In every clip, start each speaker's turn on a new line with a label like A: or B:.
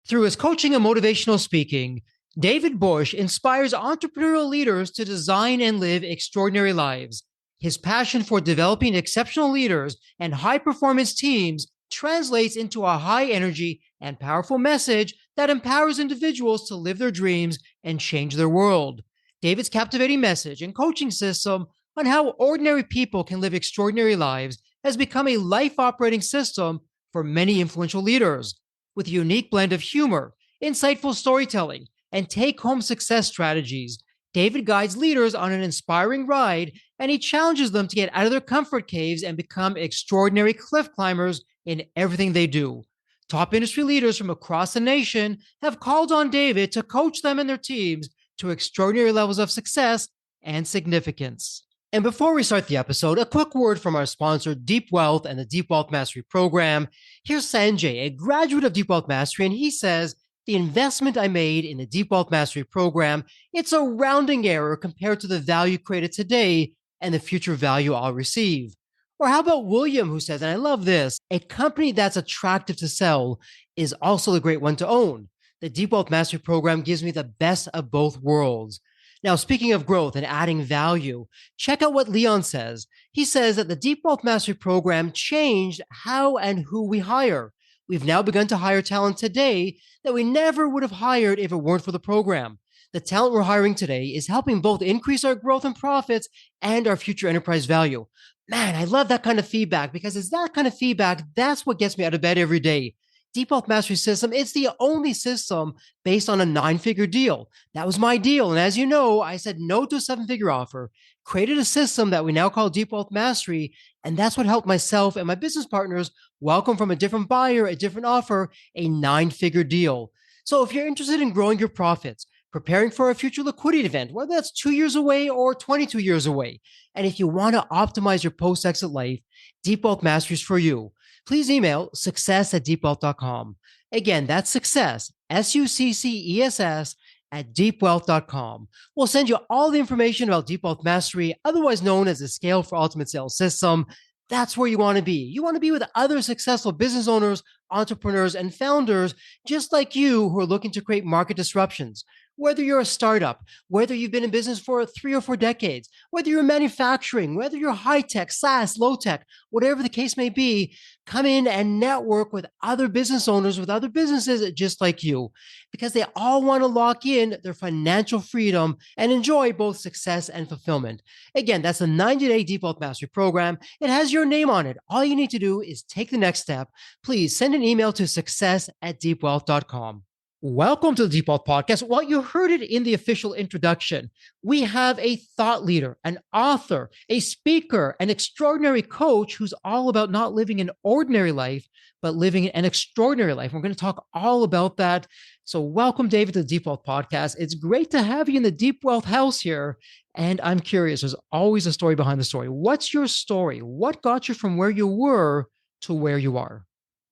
A: Through his coaching and motivational speaking, David Bush inspires entrepreneurial leaders to design and live extraordinary lives. His passion for developing exceptional leaders and high performance teams translates into a high energy and powerful message that empowers individuals to live their dreams and change their world. David's captivating message and coaching system on how ordinary people can live extraordinary lives has become a life operating system for many influential leaders. With a unique blend of humor, insightful storytelling, and take home success strategies, David guides leaders on an inspiring ride, and he challenges them to get out of their comfort caves and become extraordinary cliff climbers in everything they do. Top industry leaders from across the nation have called on David to coach them and their teams to extraordinary levels of success and significance. And before we start the episode, a quick word from our sponsor, Deep Wealth and the Deep Wealth Mastery Program. Here's Sanjay, a graduate of Deep Wealth Mastery, and he says, the investment I made in the Deep Wealth Mastery Program, it's a rounding error compared to the value created today and the future value I'll receive. Or how about William, who says, and I love this, a company that's attractive to sell is also a great one to own. The Deep Wealth Mastery Program gives me the best of both worlds. Now, speaking of growth and adding value, check out what Leon says. He says that the Deep Wealth Mastery Program changed how and who we hire. We've now begun to hire talent today that we never would have hired if it weren't for the program. The talent we're hiring today is helping both increase our growth and profits and our future enterprise value. Man, I love that kind of feedback because it's that kind of feedback that's what gets me out of bed every day. Deep Wealth Mastery System, it's the only system based on a 9-figure deal. That was my deal. And as you know, I said no to a 7-figure offer, created a system that we now call Deep Wealth Mastery. And that's what helped myself and my business partners welcome from a different buyer, a different offer, a 9-figure deal. So if you're interested in growing your profits, preparing for a future liquidity event, whether that's 2 years away or 22 years away, and if you want to optimize your post-exit life, Deep Wealth Mastery is for you. Please email success@deepwealth.com. Again, that's success, SUCCESS at deepwealth.com. We'll send you all the information about Deep Wealth Mastery, otherwise known as the Scale for Ultimate Sales System. That's where you want to be. You want to be with other successful business owners, entrepreneurs, and founders just like you who are looking to create market disruptions. Whether you're a startup, whether you've been in business for 3 or 4 decades, whether you're manufacturing, whether you're high tech, SaaS, low tech, whatever the case may be, come in and network with other business owners, with other businesses just like you, because they all want to lock in their financial freedom and enjoy both success and fulfillment. Again, that's the 90-day Deep Wealth Mastery Program. It has your name on it. All you need to do is take the next step. Please send an email to success@deepwealth.com. Welcome to the Deep Wealth Podcast. Well, you heard it in the official introduction. We have a thought leader, an author, a speaker, an extraordinary coach who's all about not living an ordinary life, but living an extraordinary life. We're going to talk all about that. So welcome, David, to the Deep Wealth Podcast. It's great to have you in the Deep Wealth house here. And I'm curious, there's always a story behind the story. What's your story? What got you from where you were to where you are?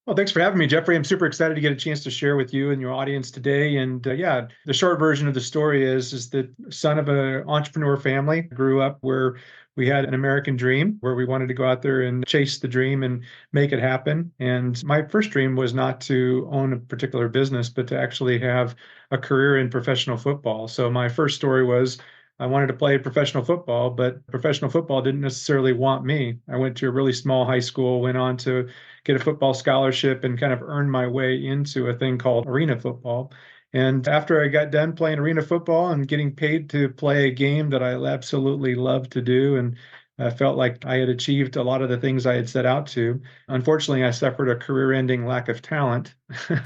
B: Well, thanks for having me, Jeffrey. I'm super excited to get a chance to share with you and your audience today. And yeah, the short version of the story is the son of an entrepreneur family. Grew up where we had an American dream, where we wanted to go out there and chase the dream and make it happen. And my first dream was not to own a particular business, but to actually have a career in professional football. So my first story was I wanted to play professional football, but professional football didn't necessarily want me. I went to a really small high school, went on to get a football scholarship and kind of earned my way into a thing called arena football. And after I got done playing arena football and getting paid to play a game that I absolutely loved to do, and I felt like I had achieved a lot of the things I had set out to. Unfortunately, I suffered a career-ending lack of talent.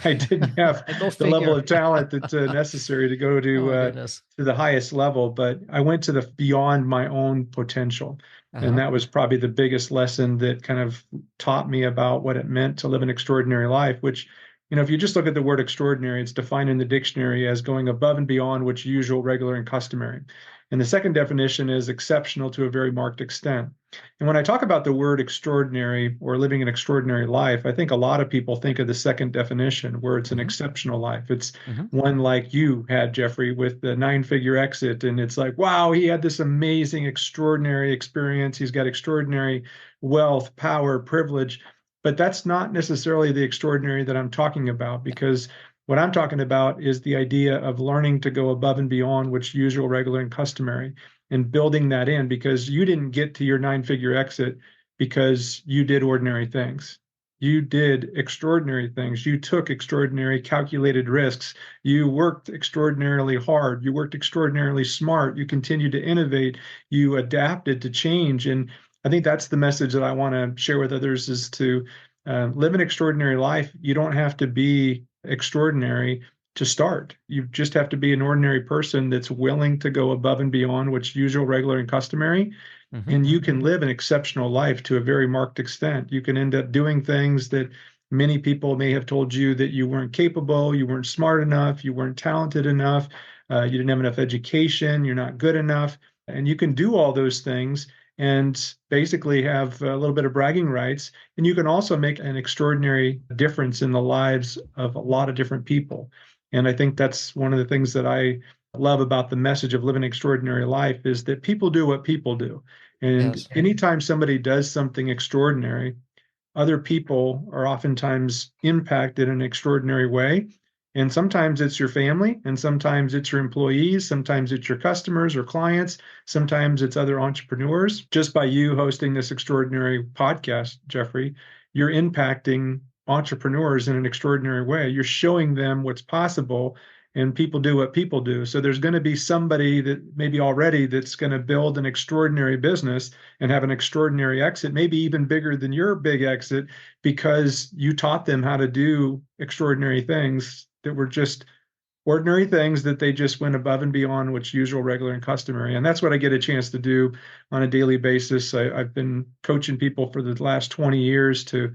B: I didn't have the level of talent that's necessary to go to the highest level, but I went to the beyond my own potential. And that was probably the biggest lesson that kind of taught me about what it meant to live an extraordinary life, which, you know, if you just look at the word extraordinary, it's defined in the dictionary as going above and beyond what's usual, regular, and customary. And the second definition is exceptional to a very marked extent. And when I talk about the word extraordinary or living an extraordinary life, I think a lot of people think of the second definition where it's an exceptional life. It's one like you had, Jeffrey, with the 9-figure exit. And it's like, wow, he had this amazing, extraordinary experience. He's got extraordinary wealth, power, privilege. But that's not necessarily the extraordinary that I'm talking about, because What I'm talking about is the idea of learning to go above and beyond what's usual, regular, and customary, and building that in, because you didn't get to your nine-figure exit because you did ordinary things. You did extraordinary things. You took extraordinary calculated risks. You worked extraordinarily hard. You worked extraordinarily smart. You continued to innovate. You adapted to change. And I think that's the message that I want to share with others, is to live an extraordinary life. You don't have to be extraordinary to start. You just have to be an ordinary person that's willing to go above and beyond what's usual, regular, and customary. And you can live an exceptional life to a very marked extent. You can end up doing things that many people may have told you that you weren't capable, you weren't smart enough, you weren't talented enough, you didn't have enough education, you're not good enough. And you can do all those things and basically have a little bit of bragging rights. And you can also make an extraordinary difference in the lives of a lot of different people. And I think that's one of the things that I love about the message of living an extraordinary life, is that people do what people do. And
A: Yes.
B: anytime somebody does something extraordinary, other people are oftentimes impacted in an extraordinary way. And sometimes it's your family, and sometimes it's your employees, sometimes it's your customers or clients, sometimes it's other entrepreneurs. Just by you hosting this extraordinary podcast, Jeffrey, you're impacting entrepreneurs in an extraordinary way. You're showing them what's possible, and people do what people do. So there's going to be somebody that maybe already that's going to build an extraordinary business and have an extraordinary exit, maybe even bigger than your big exit, because you taught them how to do extraordinary things that were just ordinary things, that they just went above and beyond what's usual, regular, and customary. And that's what I get a chance to do on a daily basis. I've been coaching people for the last 20 years to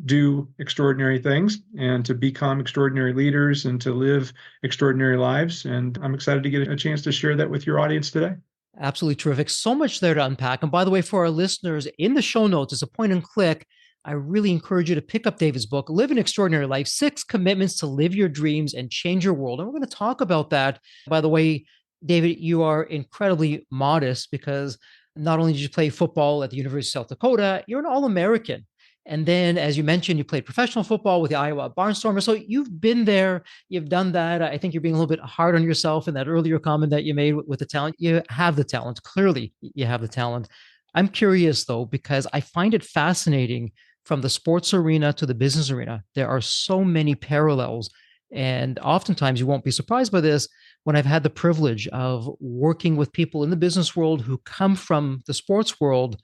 B: do extraordinary things and to become extraordinary leaders and to live extraordinary lives. And I'm excited to get a chance to share that with your audience today.
A: Absolutely terrific. So much there to unpack. And by the way, for our listeners, in the show notes, it's a point and click. I really encourage you to pick up David's book, Live an Extraordinary Life, 6 Commitments to Live Your Dreams and Change Your World. And we're going to talk about that. By the way, David, you are incredibly modest, because not only did you play football at the University of South Dakota, you're an All-American. And then, as you mentioned, you played professional football with the Iowa Barnstormers. So you've been there, you've done that. I think you're being a little bit hard on yourself in that earlier comment that you made with the talent. You have the talent. Clearly, you have the talent. I'm curious, though, because I find it fascinating, from the sports arena to the business arena. There are so many parallels. And oftentimes, you won't be surprised by this, when I've had the privilege of working with people in the business world who come from the sports world.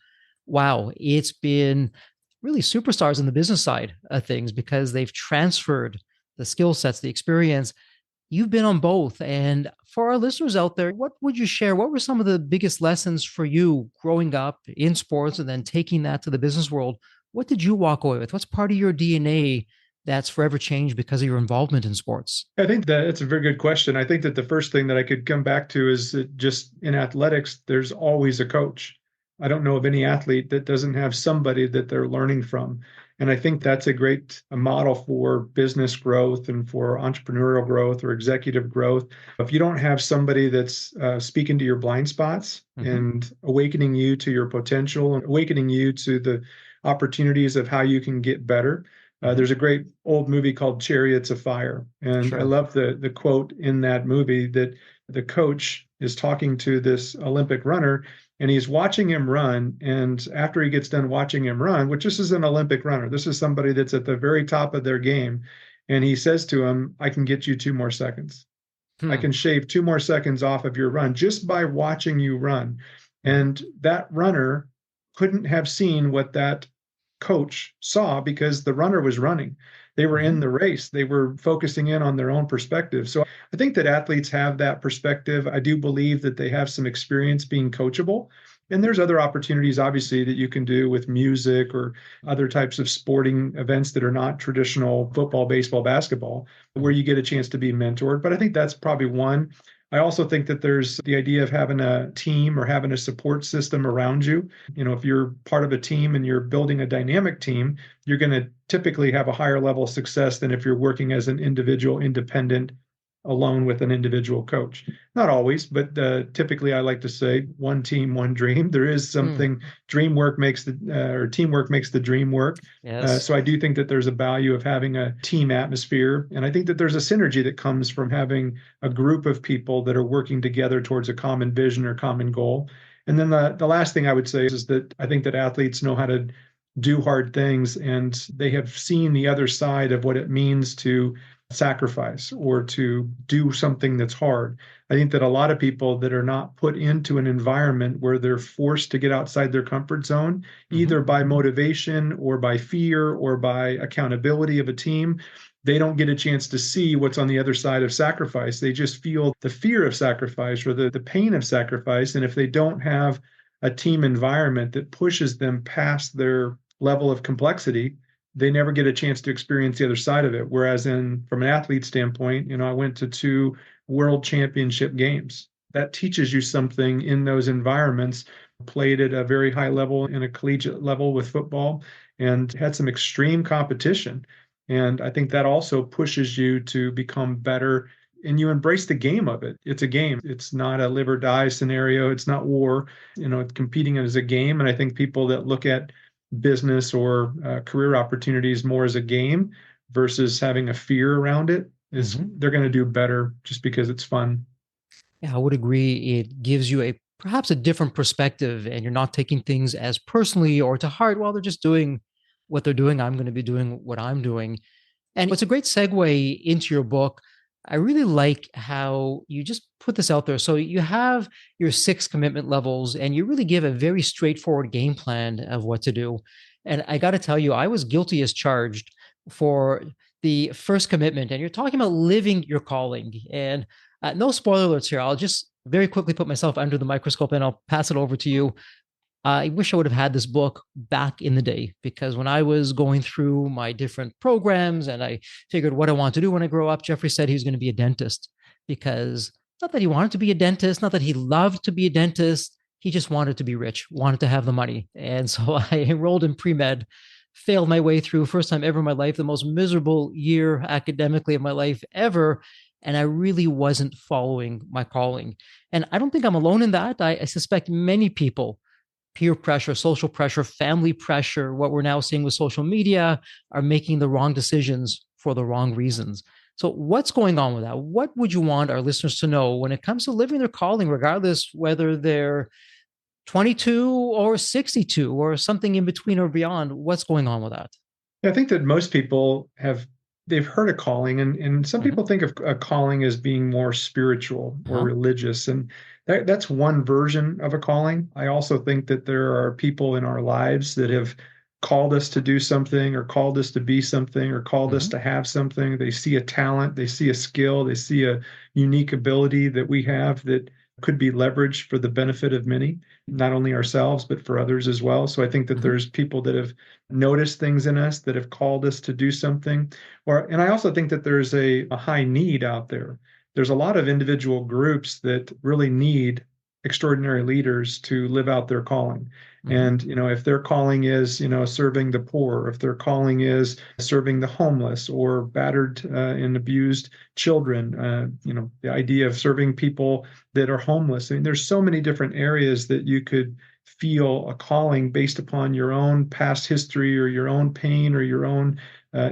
A: Wow, it's been really superstars in the business side of things, because they've transferred the skill sets, the experience. You've been on both. And for our listeners out there, what would you share? What were some of the biggest lessons for you growing up in sports and then taking that to the business world? What did you walk away with? What's part of your DNA that's forever changed because of your involvement in sports?
B: I think that it's a very good question. I think that the first thing that I could come back to is that just in athletics, there's always a coach. I don't know of any athlete that doesn't have somebody that they're learning from. And I think that's a great model for business growth and for entrepreneurial growth or executive growth. If you don't have somebody that's speaking to your blind spots and awakening you to your potential and awakening you to the opportunities of how you can get better. There's a great old movie called Chariots of Fire. And I love the quote in that movie that the coach is talking to this Olympic runner, and he's watching him run. And after he gets done watching him run, which this is an Olympic runner, this is somebody that's at the very top of their game. And he says to him, I can get you 2 more seconds. I can shave 2 more seconds off of your run just by watching you run. And that runner couldn't have seen what that coach saw, because the runner was running. They were in the race. They were focusing in on their own perspective. So I think that athletes have that perspective. I do believe that they have some experience being coachable. And there's other opportunities, obviously, that you can do with music or other types of sporting events that are not traditional football, baseball, basketball, where you get a chance to be mentored. But I think that's probably one. I also think that there's the idea of having a team or having a support system around you. You know, if you're part of a team and you're building a dynamic team, you're going to typically have a higher level of success than if you're working as an individual, independent alone with an individual coach. Not always, but typically I like to say one team, one dream. There is
A: Mm,
B: something, dream work makes the, or teamwork makes the dream work.
A: yes.
B: So I do think that there's a value of having a team atmosphere. And I think that there's a synergy that comes from having a group of people that are working together towards a common vision or common goal. And then the last thing I would say is that I think that athletes know how to do hard things and they have seen the other side of what it means to sacrifice or to do something that's hard. I think that a lot of people that are not put into an environment where they're forced to get outside their comfort zone,
A: Hmm.
B: either by motivation or by fear or by accountability of a team, they don't get a chance to see what's on the other side of sacrifice. They just feel the fear of sacrifice or the pain of sacrifice. And if they don't have a team environment that pushes them past their level of complexity, they never get a chance to experience the other side of it. Whereas from an athlete standpoint, I went to 2 world championship games. That teaches you something in those environments. Played at a very high level in a collegiate level with football and had some extreme competition. And I think that also pushes you to become better and you embrace the game of it. It's a game. It's not a live or die scenario. It's not war. Competing as a game. And I think people that look at business or career opportunities more as a game versus having a fear around it is
A: Hmm.
B: they're going to do better just because it's fun.
A: Yeah, I would agree. It gives you a perhaps a different perspective, and you're not taking things as personally or to heart. While they're just doing what they're doing, I'm going to be doing what I'm doing. And it's a great segue into your book. I really like how you just put this out there. So you have your 6 commitment levels, and you really give a very straightforward game plan of what to do. And I got to tell you, I was guilty as charged for the first commitment. And you're talking about living your calling. And no spoiler alerts here. I'll just very quickly put myself under the microscope and I'll pass it over to you. I wish I would have had this book back in the day because when I was going through my different programs and I figured what I want to do when I grow up, Jeffrey said he was going to be a dentist because not that he wanted to be a dentist, not that he loved to be a dentist. He just wanted to be rich, wanted to have the money. And so I enrolled in pre med, failed my way through, first time ever in my life, the most miserable year academically of my life ever. And I really wasn't following my calling. And I don't think I'm alone in that. I suspect many people, peer pressure, social pressure, family pressure, what we're now seeing with social media, are making the wrong decisions for the wrong reasons. So, what's going on with that? What would you want our listeners to know when it comes to living their calling, regardless whether they're 22 or 62 or something in between or beyond? What's going on with that?
B: I think that most people they've heard a calling and some
A: Mm-hmm.
B: people think of a calling as being more spiritual or
A: Uh-huh.
B: religious. And that's one version of a calling. I also think that there are people in our lives that have called us to do something or called us to be something or called us
A: Mm-hmm.
B: to have something. They see a talent, they see a skill, they see a unique ability that we have that could be leveraged for the benefit of many, not only ourselves, but for others as well. So I think that
A: Mm-hmm.
B: there's people that have noticed things in us that have called us to do something. And I also think that there's a high need out there. There's a lot of individual groups that really need extraordinary leaders to live out their calling.
A: Mm-hmm.
B: And, if their calling is, serving the poor, if their calling is serving the homeless or battered and abused children, the idea of serving people that are homeless. I mean, there's so many different areas that you could feel a calling based upon your own past history or your own pain or your own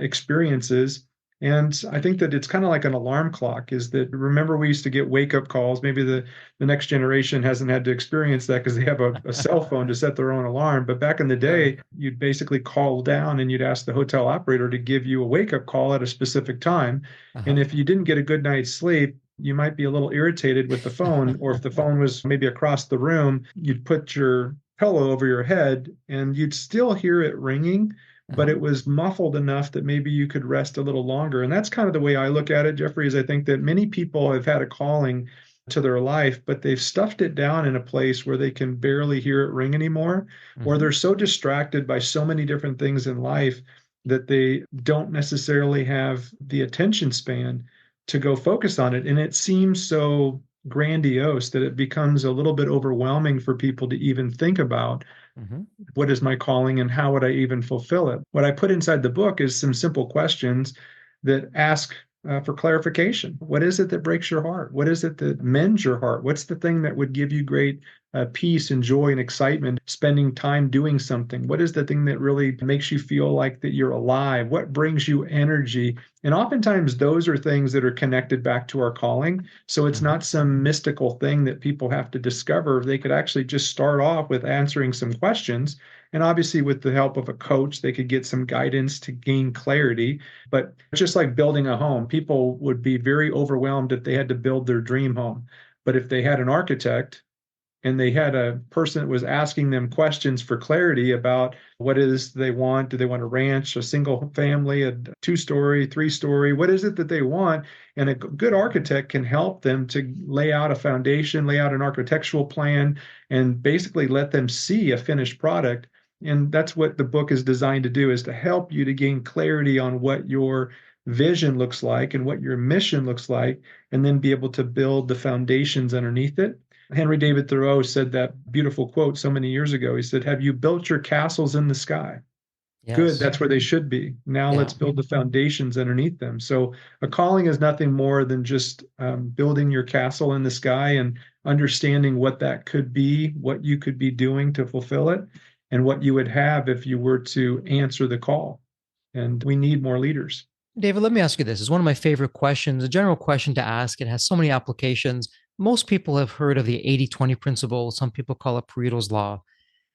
B: experiences. And I think that it's kind of like an alarm clock is that remember we used to get wake up calls. Maybe the next generation hasn't had to experience that because they have a cell phone to set their own alarm. But back in the
A: Sure.
B: day, you'd basically call down and you'd ask the hotel operator to give you a wake up call at a specific time. And
A: Uh-huh.
B: if you didn't get a good night's sleep, you might be a little irritated with the phone, or if the phone was maybe across the room, you'd put your pillow over your head and you'd still hear it ringing, but
A: Uh-huh.
B: it was muffled enough that maybe you could rest a little longer. And that's kind of the way I look at it, Jeffrey, is I think that many people have had a calling to their life, but they've stuffed it down in a place where they can barely hear it ring anymore, or
A: Mm-hmm.
B: they're so distracted by so many different things in life that they don't necessarily have the attention span to go focus on it. And it seems so grandiose that it becomes a little bit overwhelming for people to even think about
A: Mm-hmm.
B: what is my calling and how would I even fulfill it. What I put inside the book is some simple questions that ask for clarification. What is it that breaks your heart? What is it that mends your heart? What's the thing that would give you great peace and joy and excitement spending time doing something? What is the thing that really makes you feel like that you're alive? What brings you energy? And oftentimes those are things that are connected back to our calling. So it's
A: Mhm.
B: not some mystical thing that people have to discover. They could actually just start off with answering some questions. And obviously, with the help of a coach, they could get some guidance to gain clarity. But just like building a home, people would be very overwhelmed if they had to build their dream home. But if they had an architect and they had a person that was asking them questions for clarity about what it is they want. Do they want a ranch, a single family, a 2-story, 3-story? What is it that they want? And a good architect can help them to lay out a foundation, lay out an architectural plan, and basically let them see a finished product. And that's what the book is designed to do, is to help you to gain clarity on what your vision looks like and what your mission looks like, and then be able to build the foundations underneath it. Henry David Thoreau said that beautiful quote so many years ago. He said, "Have you built your castles in the sky? Good,
A: Yes.
B: that's where they should be. Now
A: Yeah.
B: let's build the foundations underneath them." So a calling is nothing more than just building your castle in the sky and understanding what that could be, what you could be doing to fulfill it, and what you would have if you were to answer the call. And we need more leaders.
A: David, let me ask you this. It's one of my favorite questions, a general question to ask. It has so many applications. Most people have heard of the 80-20 principle. Some people call it Pareto's law.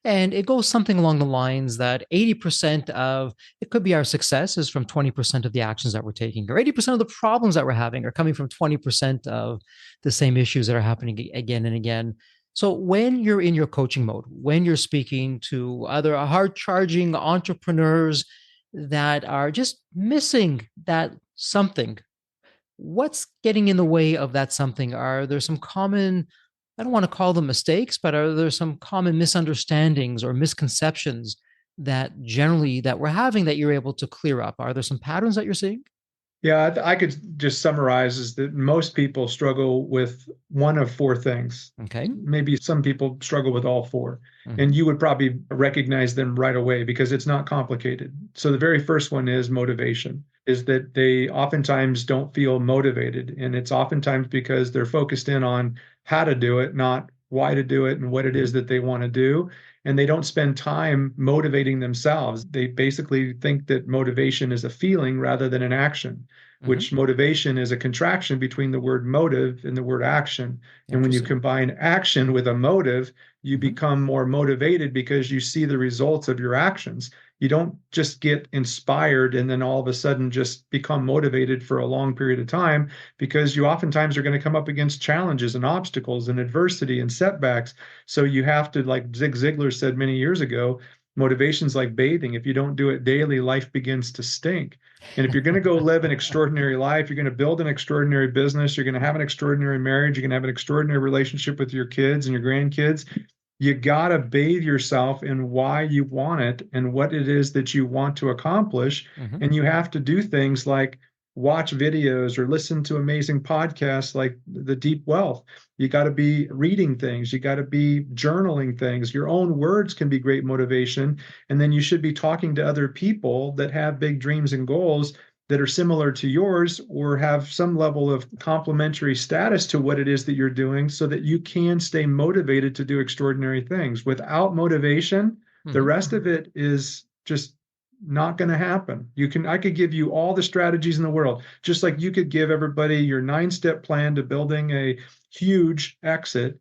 A: And it goes something along the lines that 80% of it could be our success is from 20% of the actions that we're taking, or 80% of the problems that we're having are coming from 20% of the same issues that are happening again and again. So when you're in your coaching mode, when you're speaking to other hard charging entrepreneurs that are just missing that something, what's getting in the way of that something? Are there some common, I don't want to call them mistakes, but are there some common misunderstandings or misconceptions that generally that we're having that you're able to clear up? Are there some patterns that you're seeing?
B: Yeah, I could just summarize is that most people struggle with one of four things.
A: Okay.
B: Maybe some people struggle with all four, and
A: Hmm.
B: you would probably recognize them right away because it's not complicated. So the very first one is motivation, is that they oftentimes don't feel motivated, and it's oftentimes because they're focused in on how to do it, not why to do it and what it is
A: Hmm.
B: that they want to do, and they don't spend time motivating themselves. They basically think that motivation is a feeling rather than an action,
A: Hmm.
B: which motivation is a contraction between the word motive and the word action. And when you
A: Interesting.
B: combine action with a motive, you
A: Hmm.
B: become more motivated because you see the results of your actions. You don't just get inspired and then all of a sudden just become motivated for a long period of time, because you oftentimes are going to come up against challenges and obstacles and adversity and setbacks. So you have to, like Zig Ziglar said many years ago, motivation's like bathing. If you don't do it daily, life begins to stink. And if you're going to go live an extraordinary life, you're going to build an extraordinary business, you're going to have an extraordinary marriage, you're going to have an extraordinary relationship with your kids and your grandkids, you got to bathe yourself in why you want it and what it is that you want to accomplish.
A: Hmm.
B: And you have to do things like watch videos or listen to amazing podcasts like The Deep Wealth. You got to be reading things, you got to be journaling things. Your own words can be great motivation. And then you should be talking to other people that have big dreams and goals that are similar to yours or have some level of complementary status to what it is that you're doing, so that you can stay motivated to do extraordinary things. Without motivation, the
A: Hmm.
B: rest of it is just not going to happen. I could give you all the strategies in the world, just like you could give everybody your 9-step plan to building a huge exit.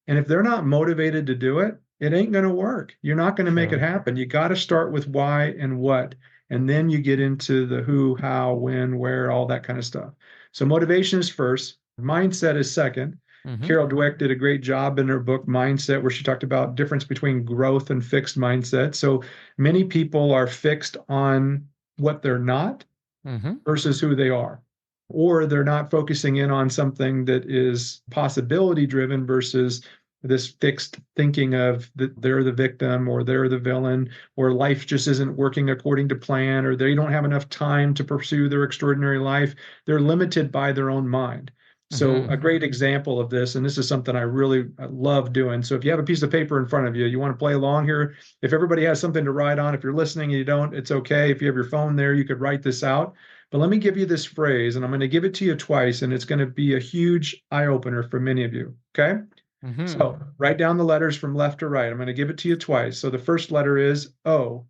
B: And if they're not motivated to do it, it ain't going to work. You're not going to make it
A: Sure.
B: happen. You got to start with why and what, and then you get into the who, how, when, where, all that kind of stuff. So motivation is first, mindset is second.
A: Hmm.
B: Carol Dweck did a great job in her book Mindset, where she talked about difference between growth and fixed mindset. So many people are fixed on what they're not
A: Hmm.
B: versus who they are. Or they're not focusing in on something that is possibility driven versus this fixed thinking of that they're the victim or they're the villain, or life just isn't working according to plan, or they don't have enough time to pursue their extraordinary life. They're limited by their own mind. So a
A: Hmm.
B: great example of this, and this is something I really love doing. So if you have a piece of paper in front of you, you want to play along here. If everybody has something to write on, if you're listening and you don't, it's okay. If you have your phone there, you could write this out. But let me give you this phrase, and I'm going to give it to you twice, and it's going to be a huge eye opener for many of you. Okay.
A: Mm-hmm.
B: So write down the letters from left to right. I'm going to give it to you twice. So the first letter is O,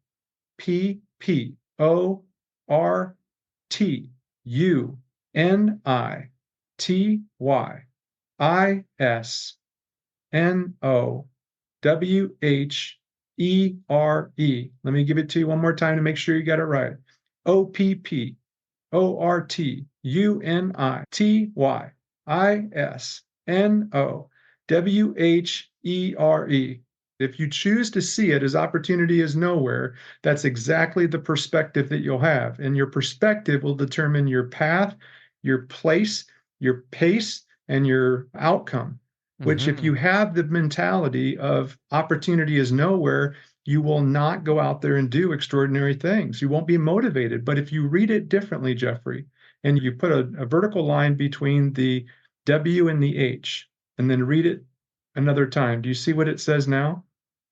B: P, P, O, R, T, U, N, I, T, Y, I, S, N, O, W, H, E, R, E. Let me give it to you one more time to make sure you got it right. O, P, P, O, R, T, U, N, I, T, Y, I, S, N, O, W, H, E, R, E. If you choose to see it as opportunity is nowhere, that's exactly the perspective that you'll have. And your perspective will determine your path, your place, your pace, and your outcome. Which, if
A: Mm-hmm.
B: you have the mentality of opportunity is nowhere, you will not go out there and do extraordinary things. You won't be motivated. But if you read it differently, Jeffrey, and you put a vertical line between the W and the H, and then read it another time, do you see what it says now?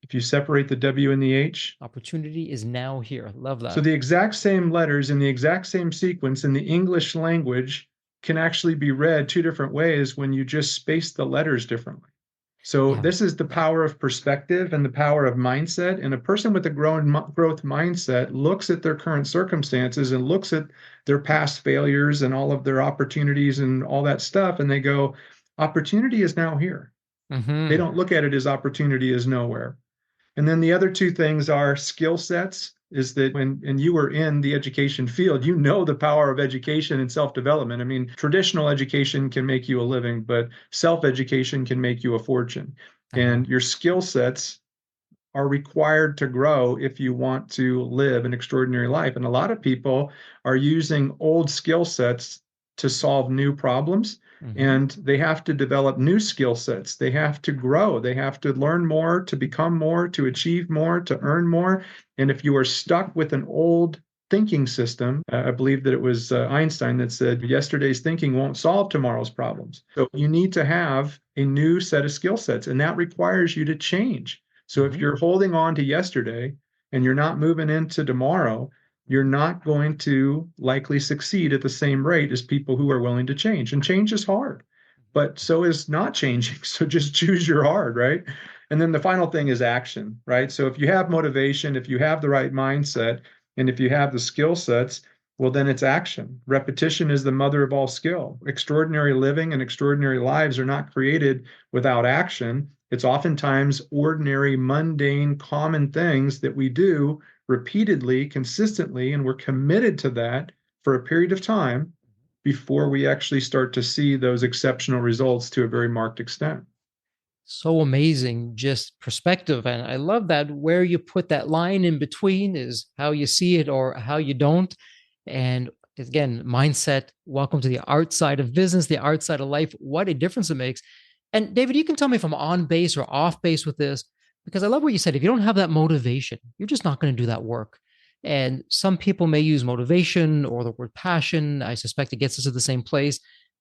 B: If you separate the W and the H,
A: Opportunity is now here. Love
B: so
A: that.
B: the exact same letters in the exact same sequence in the English language can actually be read two different ways when you just space the letters differently. So
A: Yeah.
B: this is the power of perspective and the power of mindset. And a person with a growth mindset looks at their current circumstances and looks at their past failures and all of their opportunities and all that stuff, and they go, opportunity is now here. They
A: Mm-hmm.
B: don't look at it as opportunity is nowhere. And then the other two things are skill sets. Is that when and you were in the education field, you know the power of education and self-development. I mean, traditional education can make you a living, but self-education can make you a fortune.
A: Uh-huh.
B: And your skill sets are required to grow if you want to live an extraordinary life. And a lot of people are using old skill sets to solve new problems.
A: Mm-hmm.
B: And they have to develop new skill sets. They have to grow. They have to learn more, to become more, to achieve more, to earn more. And if you are stuck with an old thinking system, I believe that it was Einstein that said, yesterday's thinking won't solve tomorrow's problems. So you need to have a new set of skill sets, and that requires you to change. So if
A: Mm-hmm.
B: you're holding on to yesterday and you're not moving into tomorrow, you're not going to likely succeed at the same rate as people who are willing to change. And change is hard, but so is not changing. So just choose your hard, right? And then the final thing is action, right? So if you have motivation, if you have the right mindset, and if you have the skill sets, well, then it's action. Repetition is the mother of all skill. Extraordinary living and extraordinary lives are not created without action. It's oftentimes ordinary, mundane, common things that we do repeatedly, consistently, and we're committed to that for a period of time before we actually start to see those exceptional results to a very marked extent.
A: So amazing, just perspective. And I love that where you put that line in between is how you see it or how you don't. And again, mindset, welcome to the art side of business, the art side of life. What a difference it makes. And David, you can tell me if I'm on base or off base with this, because I love what you said. If you don't have that motivation, you're just not going to do that work. And some people may use motivation or the word passion. I suspect it gets us to the same place.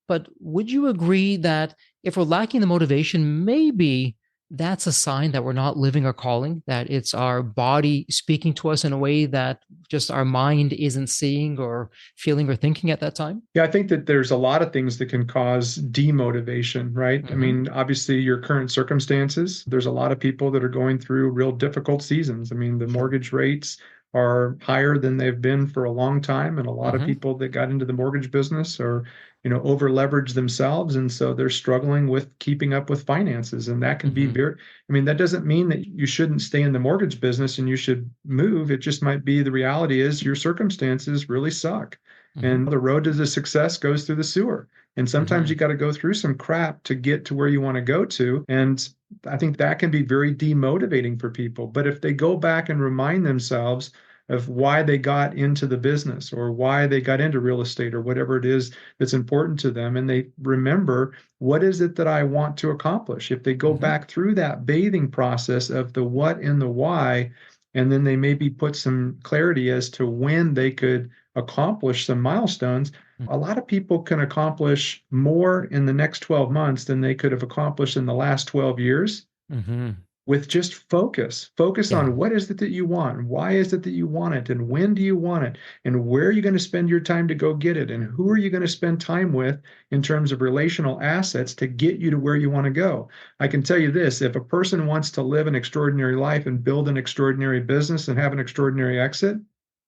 A: But would you agree that if we're lacking the motivation, maybe that's a sign that we're not living our calling, that it's our body speaking to us in a way that just our mind isn't seeing or feeling or thinking at that time?
B: Yeah, I think that there's a lot of things that can cause demotivation, right? I
A: Mm-hmm.
B: mean, obviously, your current circumstances, there's a lot of people that are going through real difficult seasons. I mean, the
A: Sure.
B: mortgage rates are higher than they've been for a long time. And a lot of
A: Mm-hmm.
B: people that got into the mortgage business are, over leveraged themselves. And so they're struggling with keeping up with finances. And that can be
A: Mm-hmm.
B: very, I mean, that doesn't mean that you shouldn't stay in the mortgage business and you should move. It just might be the reality is your circumstances really suck.
A: Mm-hmm.
B: And the road to the success goes through the sewer. And sometimes
A: Mm-hmm.
B: you got to go through some crap to get to where you want to go to. And I think that can be very demotivating for people. But if they go back and remind themselves of why they got into the business or why they got into real estate or whatever it is that's important to them, and they remember what is it that I want to accomplish, if they go
A: Mm-hmm.
B: back through that bathing process of the what and the why, and then they maybe put some clarity as to when they could accomplish some milestones, a lot of people can accomplish more in the next 12 months than they could have accomplished in the last 12 years.
A: Mm-hmm.
B: with just focus
A: Yeah.
B: on what is it that you want, why is it that you want it, and when do you want it, and where are you going to spend your time to go get it, and who are you going to spend time with in terms of relational assets to get you to where you want to go. I can tell you this, if a person wants to live an extraordinary life and build an extraordinary business and have an extraordinary exit,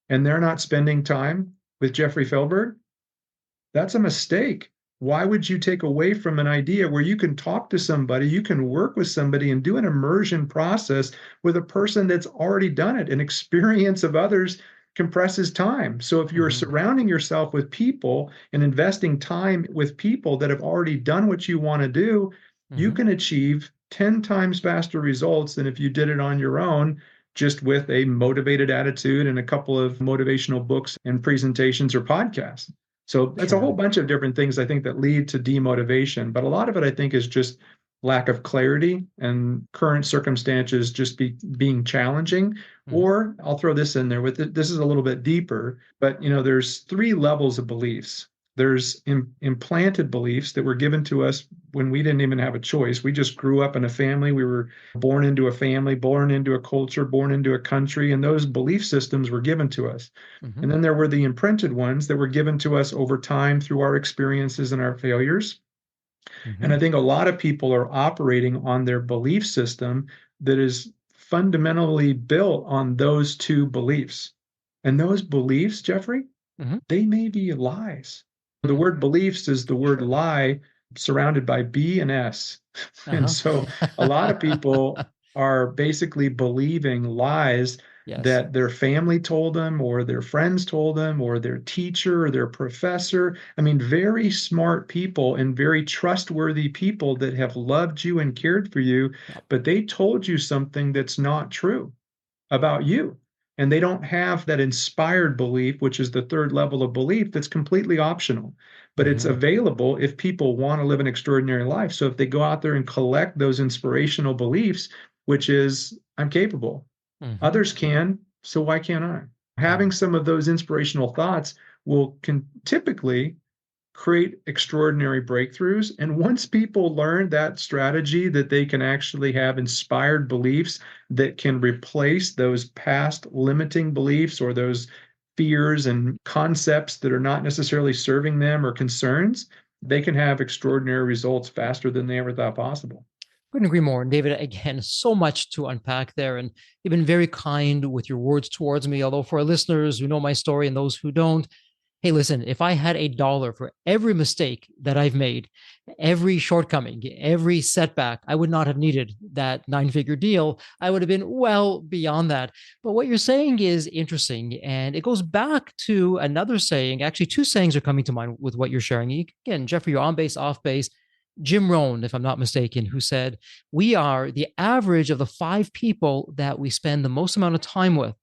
B: and they're not spending time with Jeffrey Feldberg, that's a mistake. Why would you take away from an idea where you can talk to somebody, you can work with somebody and do an immersion process with a person that's already done it? An experience of others compresses time. So if you're
A: Hmm.
B: surrounding yourself with people and investing time with people that have already done what you want to do, you
A: Hmm.
B: can achieve 10 times faster results than if you did it on your own, just with a motivated attitude and a couple of motivational books and presentations or podcasts. So it's a whole
A: Sure.
B: bunch of different things I think that lead to demotivation, but a lot of it I think is just lack of clarity and current circumstances just being challenging.
A: Hmm.
B: Or I'll throw this in there with it. This is a little bit deeper, but there's three levels of beliefs. There's implanted beliefs that were given to us when we didn't even have a choice. We just grew up in a family. We were born into a family, born into a culture, born into a country, and those belief systems were given to us.
A: Hmm.
B: And then there were the imprinted ones that were given to us over time through our experiences and our failures. And
A: Hmm.
B: I think a lot of people are operating on their belief system that is fundamentally built on those two beliefs. And those beliefs, Jeffrey,
A: Hmm.
B: they may be lies. The
A: Hmm.
B: word beliefs is the word
A: Sure.
B: lie surrounded by B and S. And
A: Uh-huh.
B: so a lot of people are basically believing lies
A: Yes.
B: that their family told them, or their friends told them, or their teacher or their professor. I mean, very smart people and very trustworthy people that have loved you and cared for you,
A: Yep.
B: but they told you something that's not true about you. And they don't have that inspired belief, which is the third level of belief that's completely optional, but it's
A: Hmm.
B: available if people want to live an extraordinary life. So if they go out there and collect those inspirational beliefs, which is, I'm capable,
A: Hmm.
B: others can, so why can't I?
A: Yeah.
B: Having some of those inspirational thoughts can typically create extraordinary breakthroughs. And once people learn that strategy, that they can actually have inspired beliefs that can replace those past limiting beliefs or those fears and concepts that are not necessarily serving them or concerns, they can have extraordinary results faster than they ever thought possible.
A: Couldn't agree more. And David, again, so much to unpack there. And you've been very kind with your words towards me. Although for our listeners who know my story and those who don't, hey, listen, if I had $1 for every mistake that I've made, every shortcoming, every setback, I would not have needed that 9-figure deal. I would have been well beyond that. But what you're saying is interesting. And it goes back to another saying. Actually, two sayings are coming to mind with what you're sharing. Again, Jeffrey, you're on base, off base. Jim Rohn, if I'm not mistaken, who said, we are the average of the 5 people that we spend the most amount of time with.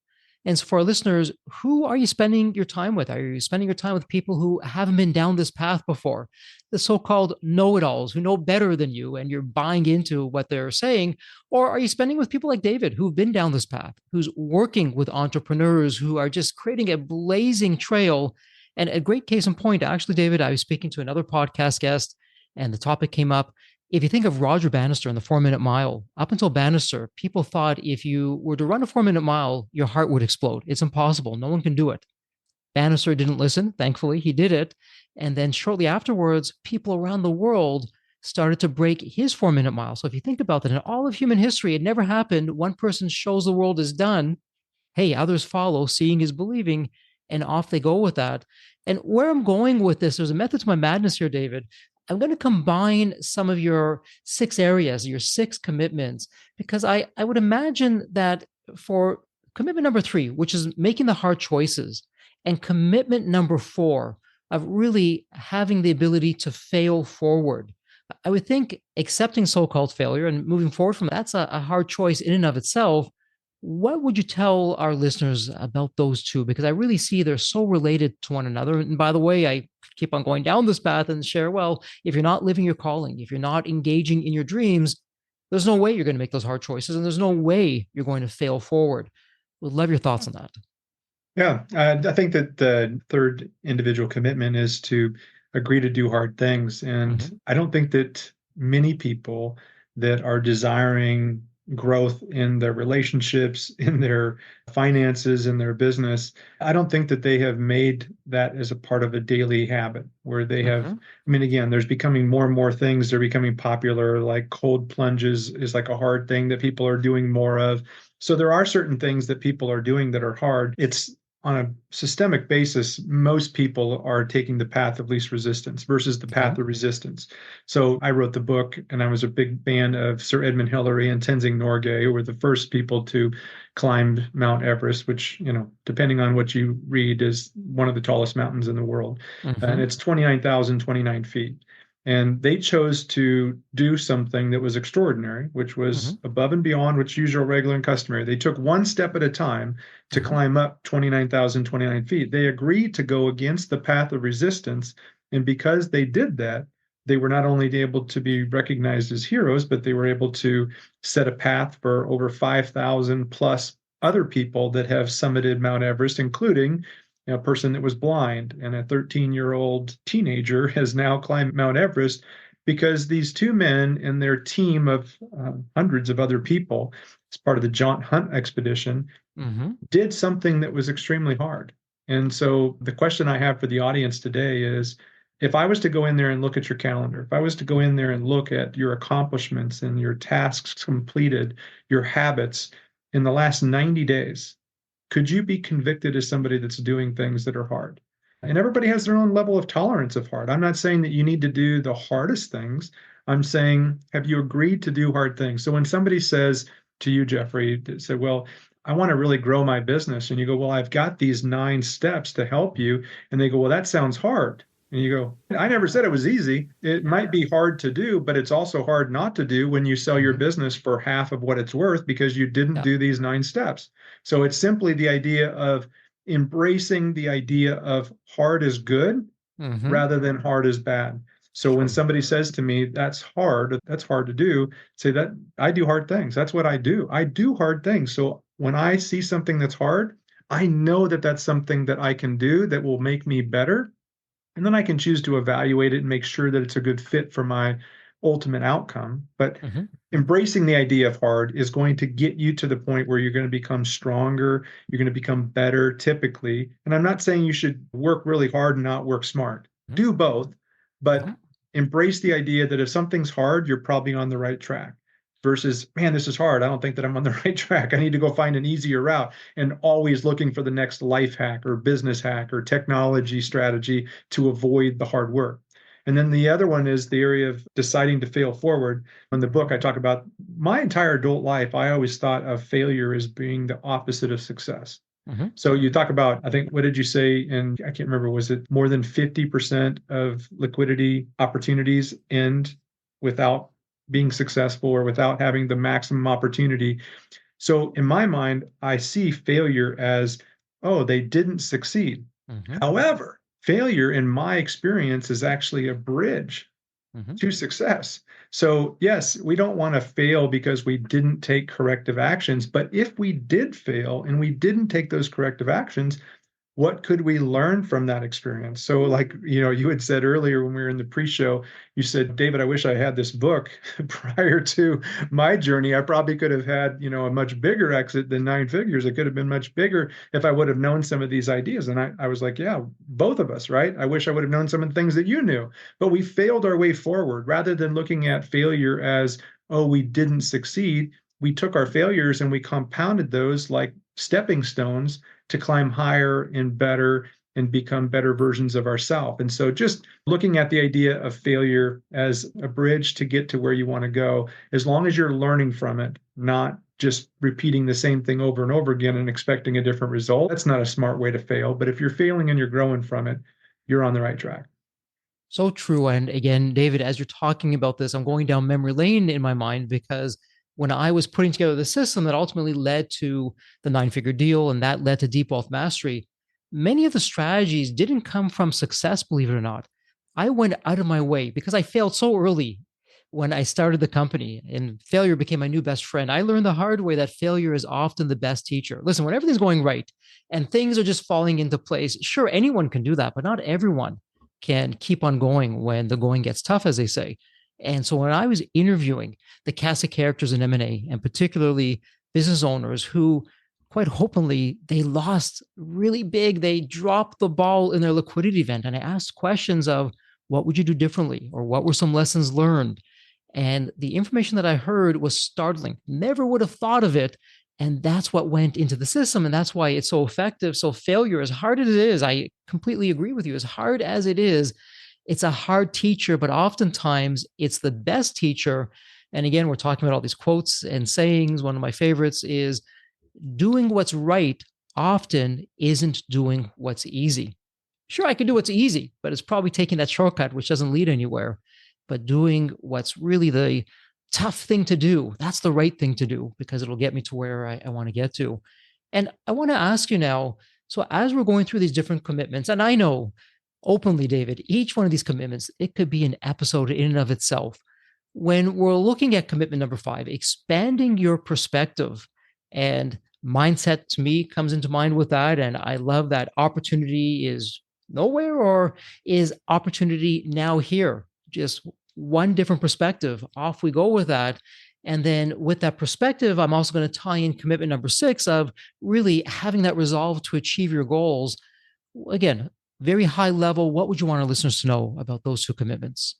A: And so for our listeners, who are you spending your time with? Are you spending your time with people who haven't been down this path before? The so-called know-it-alls who know better than you and you're buying into what they're saying? Or are you spending with people like David who've been down this path, who's working with entrepreneurs who are just creating a blazing trail? And a great case in point, actually, David, I was speaking to another podcast guest and the topic came up. If you think of Roger Bannister and the 4 minute mile, up until Bannister, people thought if you were to run a 4 minute mile, your heart would explode. It's impossible. No one can do it. Bannister didn't listen. Thankfully, he did it. And then shortly afterwards, people around the world started to break his 4 minute mile. So if you think about that, in all of human history, it never happened. One person shows the world is done. Hey, others follow. Seeing is believing. And off they go with that. And where I'm going with this, there's a method to my madness here, David. I'm going to combine some of your 6 areas, your 6 commitments, because I would imagine that for commitment number 3, which is making the hard choices, and commitment number 4 of really having the ability to fail forward. I would think accepting so called failure and moving forward from that's a hard choice in and of itself. What would you tell our listeners about those two? Because I really see they're so related to one another. And by the way, I keep on going down this path and share, well, if you're not living your calling, if you're not engaging in your dreams, there's no way you're going to make those hard choices and there's no way you're going to fail forward. Would love your thoughts on that.
B: Yeah, I think that the third individual commitment is to agree to do hard things. And
A: Mm-hmm.
B: I don't think that many people that are desiring growth in their relationships, in their finances, in their business. I don't think that they have made that as a part of a daily habit where they have,
A: Mm-hmm.
B: I mean, again, there's becoming more and more things. They're becoming popular, like cold plunges is like a hard thing that people are doing more of. So there are certain things that people are doing that are hard. It's on a systemic basis, most people are taking the path of least resistance versus the
A: Okay.
B: path of resistance. So I wrote the book, and I was a big fan of Sir Edmund Hillary and Tenzing Norgay, who were the first people to climb Mount Everest, which, depending on what you read, is one of the tallest mountains in the world. And
A: Mm-hmm.
B: it's 29,029 feet. And they chose to do something that was extraordinary, which
A: Mm-hmm.
B: was above and beyond what's usual, regular, and customary. They took one step at a time to
A: Mm-hmm.
B: climb up 29,029 feet. They agreed to go against the path of resistance. And because they did that, they were not only able to be recognized as heroes, but they were able to set a path for over 5,000 plus other people that have summited Mount Everest, including a person that was blind, and a 13-year-old teenager has now climbed Mount Everest because these two men and their team of hundreds of other people, as part of the Jaunt Hunt expedition,
A: Mm-hmm.
B: did something that was extremely hard. And so the question I have for the audience today is, if I was to go in there and look at your calendar, if I was to go in there and look at your accomplishments and your tasks completed, your habits in the last 90 days, could you be convicted as somebody that's doing things that are hard? And everybody has their own level of tolerance of hard. I'm not saying that you need to do the hardest things. I'm saying, have you agreed to do hard things? So when somebody says to you, Jeffrey, say, well, I want to really grow my business. And you go, well, I've got these 9 steps to help you. And they go, well, that sounds hard. And you go, I never said it was easy. It might be hard to do, but it's also hard not to do when you sell your
A: Mm-hmm.
B: business for half of what it's worth because you didn't
A: Yeah.
B: do these 9 steps. So it's simply the idea of embracing the idea of hard is good
A: Mm-hmm.
B: rather than hard is bad. So when
A: Sure.
B: somebody says to me, that's hard to do, say that I do hard things. That's what I do. I do hard things. So when I see something that's hard, I know that that's something that I can do that will make me better. And then I can choose to evaluate it and make sure that it's a good fit for my ultimate outcome. But
A: Mm-hmm.
B: embracing the idea of hard is going to get you to the point where you're going to become stronger, you're going to become better typically. And I'm not saying you should work really hard and not work smart. Do both, but
A: Mm-hmm.
B: embrace the idea that if something's hard, you're probably on the right track versus, man, this is hard. I don't think that I'm on the right track. I need to go find an easier route, and always looking for the next life hack or business hack or technology strategy to avoid the hard work. And then the other one is the area of deciding to fail forward. In the book, I talk about my entire adult life. I always thought of failure as being the opposite of success.
A: Mm-hmm.
B: So you talk about, I think, what did you say? And I can't remember, was it more than 50% of liquidity opportunities end without being successful or without having the maximum opportunity? So in my mind, I see failure as, oh, they didn't succeed.
A: Mm-hmm.
B: However, failure in my experience is actually a bridge
A: Mm-hmm.
B: to success. So, yes, we don't want to fail because we didn't take corrective actions. But if we did fail and we didn't take those corrective actions, what could we learn from that experience? So, like, you had said earlier when we were in the pre-show, you said, David, I wish I had this book prior to my journey. I probably could have had, a much bigger exit than 9 figures. It could have been much bigger if I would have known some of these ideas. And I was like, yeah, both of us, right? I wish I would have known some of the things that you knew, but we failed our way forward rather than looking at failure as, oh, we didn't succeed. We took our failures and we compounded those like stepping stones to climb higher and better and become better versions of ourselves. And so just looking at the idea of failure as a bridge to get to where you want to go, as long as you're learning from it, not just repeating the same thing over and over again and expecting a different result, that's not a smart way to fail. But if you're failing and you're growing from it, you're on the right track.
A: So true. And again, David, as you're talking about this, I'm going down memory lane in my mind because when I was putting together the system that ultimately led to the 9 figure deal and that led to deep wealth mastery, many of the strategies didn't come from success, believe it or not. I went out of my way because I failed so early when I started the company and failure became my new best friend. I learned the hard way that failure is often the best teacher. Listen, when everything's going right and things are just falling into place, sure, anyone can do that, but not everyone can keep on going when the going gets tough, as they say. And so when I was interviewing the cast of characters in M&A, and particularly business owners who quite openly, they lost really big, they dropped the ball in their liquidity event. And I asked questions of what would you do differently? Or what were some lessons learned? And the information that I heard was startling. Never would have thought of it. And that's what went into the system. And that's why it's so effective. So, failure, as hard as it is, I completely agree with you, as hard as it is, it's a hard teacher, but oftentimes it's the best teacher. And again, we're talking about all these quotes and sayings. One of my favorites is doing what's right often isn't doing what's easy. Sure, I can do what's easy, but it's probably taking that shortcut, which doesn't lead anywhere. But doing what's really the tough thing to do, that's the right thing to do because it'll get me to where I want to get to. And I want to ask you now, so as we're going through these different commitments, and I know openly, David, each one of these commitments, it could be an episode in and of itself. When we're looking at commitment number 5, expanding your perspective, and mindset to me comes into mind with that. And I love that opportunity is nowhere, or is opportunity now here? Just one different perspective. Off we go with that. And then with that perspective, I'm also going to tie in commitment number 6 of really having that resolve to achieve your goals. Again, very high level. What would you want our listeners to know about those 2 commitments?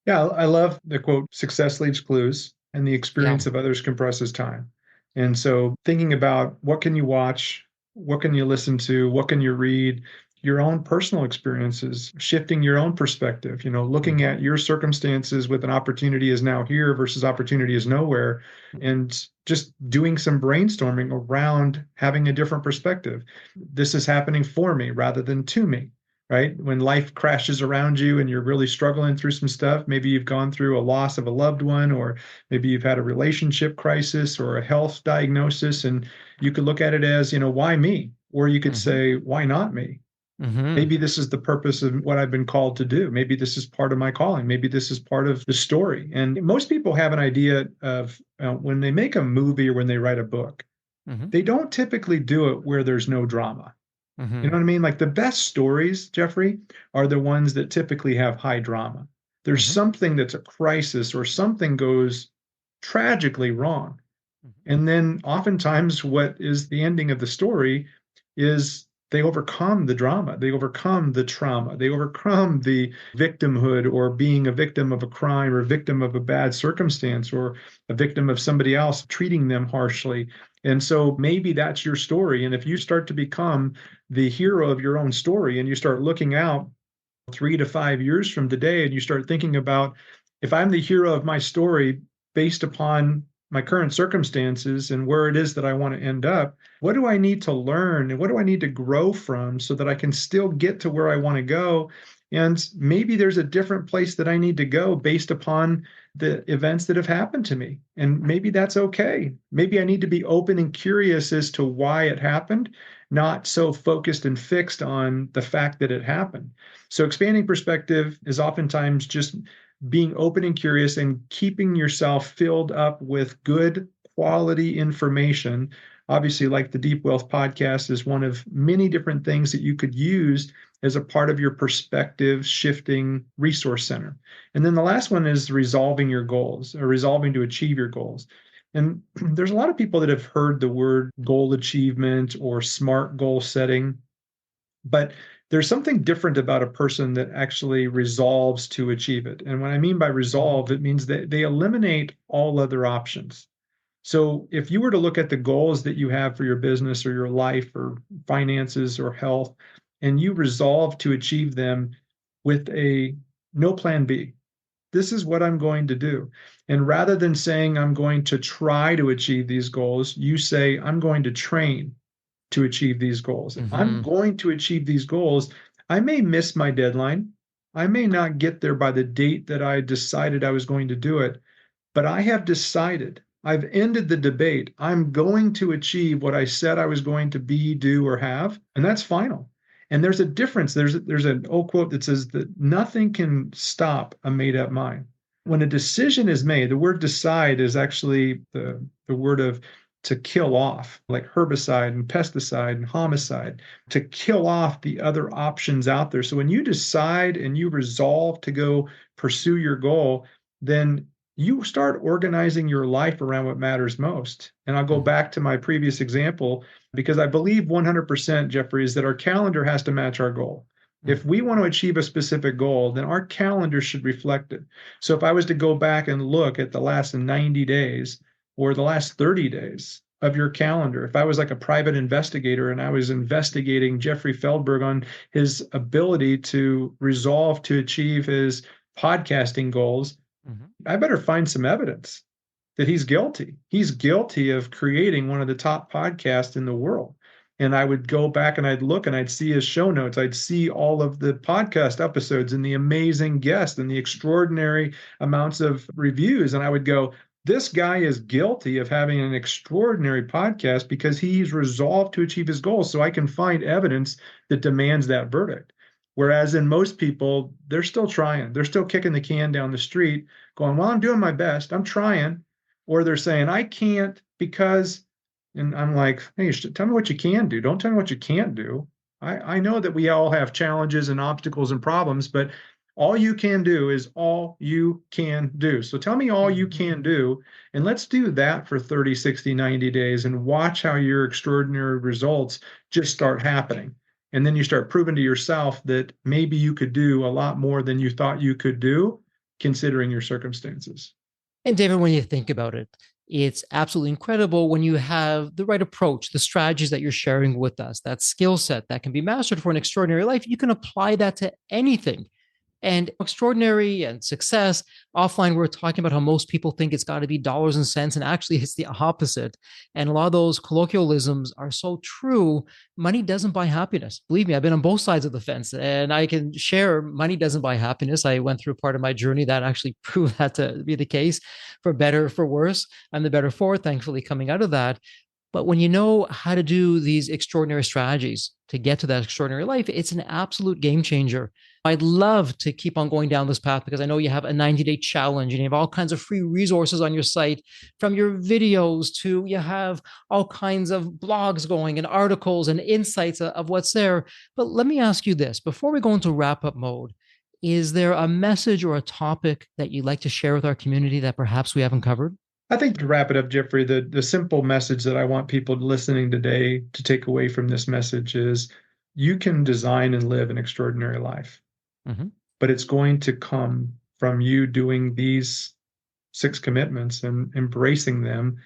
B: Yeah, I love the quote, success leaves clues and the
A: Yeah.
B: experience of others compresses time. And so thinking about what can you watch, what can you listen to, what can you read, your own personal experiences, shifting your own perspective, looking
A: Mm-hmm.
B: at your circumstances with an opportunity is now here versus opportunity is nowhere, and just doing some brainstorming around having a different perspective. This is happening for me rather than to me, right? When life crashes around you and you're really struggling through some stuff, maybe you've gone through a loss of a loved one, or maybe you've had a relationship crisis or a health diagnosis, and you could look at it as, why me? Or you could
A: Mm-hmm.
B: say, why not me?
A: Mm-hmm.
B: Maybe this is the purpose of what I've been called to do. Maybe this is part of my calling. Maybe this is part of the story. And most people have an idea of when they make a movie or when they write a book,
A: Mm-hmm.
B: they don't typically do it where there's no drama. You
A: Mm-hmm.
B: know what I mean? Like the best stories, Jeffrey, are the ones that typically have high drama. There's
A: Mm-hmm.
B: something that's a crisis or something goes tragically wrong. And then oftentimes, what is the ending of the story is they overcome the drama, they overcome the trauma, they overcome the victimhood or being a victim of a crime or a victim of a bad circumstance or a victim of somebody else treating them harshly. And so maybe that's your story. And if you start to become the hero of your own story and you start looking out 3 to 5 years from today and you start thinking about, if I'm the hero of my story based upon my current circumstances and where it is that I want to end up, what do I need to learn and what do I need to grow from so that I can still get to where I want to go? And maybe there's a different place that I need to go based upon the events that have happened to me. And maybe that's okay. Maybe I need to be open and curious as to why it happened, not so focused and fixed on the fact that it happened. So expanding perspective is oftentimes just being open and curious and keeping yourself filled up with good quality information. Obviously, like the Deep Wealth podcast is one of many different things that you could use as a part of your perspective shifting resource center. And then the last one is resolving your goals or resolving to achieve your goals. And there's a lot of people that have heard the word goal achievement or smart goal setting, but there's something different about a person that actually resolves to achieve it. And what I mean by resolve, it means that they eliminate all other options. So if you were to look at the goals that you have for your business or your life or finances or health, and you resolve to achieve them with a no plan B, this is what I'm going to do. And rather than saying I'm going to try to achieve these goals, you say I'm going to train to achieve these goals. If I'm
A: Mm-hmm.
B: going to achieve these goals, I may miss my deadline. I may not get there by the date that I decided I was going to do it, but I have decided. I've ended the debate. I'm going to achieve what I said I was going to be, do, or have, and that's final. And there's a difference. There's an old quote that says that nothing can stop a made up mind. When a decision is made, the word decide is actually the word of to kill off, like herbicide and pesticide and homicide, to kill off the other options out there. So when you decide and you resolve to go pursue your goal, then you start organizing your life around what matters most. And I'll go
A: Mhm.
B: back to my previous example because I believe 100%, Jeffrey, is that our calendar has to match our goal. If
A: Mhm.
B: we want to achieve a specific goal, then our calendar should reflect it. So if I was to go back and look at the last 90 days or the last 30 days of your calendar, if I was like a private investigator and I was investigating Jeffrey Feldberg on his ability to resolve to achieve his podcasting goals,
A: Mhm.
B: I better find some evidence that he's guilty. He's guilty of creating one of the top podcasts in the world. And I would go back and I'd look and I'd see his show notes. I'd see all of the podcast episodes and the amazing guests and the extraordinary amounts of reviews. And I would go, this guy is guilty of having an extraordinary podcast because he's resolved to achieve his goals. So I can find evidence that demands that verdict. Whereas in most people, they're still trying, they're still kicking the can down the street, going, well, I'm doing my best, I'm trying. Or they're saying, I can't because, and I'm like, hey, tell me what you can do. Don't tell me what you can't do. I know that we all have challenges and obstacles and problems, but all you can do is all you can do. So tell me all you
A: Mhm.
B: can do. And let's do that for 30, 60, 90 days and watch how your extraordinary results just start happening. And then you start proving to yourself that maybe you could do a lot more than you thought you could do, considering your circumstances.
A: And David, when you think about it, it's absolutely incredible when you have the right approach, the strategies that you're sharing with us, that skill set that can be mastered for an extraordinary life. You can apply that to anything. And extraordinary and success, offline, we're talking about how most people think it's got to be dollars and cents. And actually, it's the opposite. And a lot of those colloquialisms are so true. Money doesn't buy happiness. Believe me, I've been on both sides of the fence and I can share money doesn't buy happiness. I went through part of my journey that actually proved that to be the case, for better, for worse. I'm the better for it, thankfully, coming out of that. But when you know how to do these extraordinary strategies to get to that extraordinary life, it's an absolute game changer. I'd love to keep on going down this path because I know you have a 90-day challenge and you have all kinds of free resources on your site, from your videos to you have all kinds of blogs going and articles and insights of what's there. But let me ask you this before we go into wrap up mode. Is there a message or a topic that you'd like to share with our community that perhaps we haven't covered?
B: I think to wrap it up, Jeffrey, the simple message that I want people listening today to take away from this message is you can design and live an extraordinary life,
A: Mm-hmm.
B: but it's going to come from you doing these 6 commitments and embracing them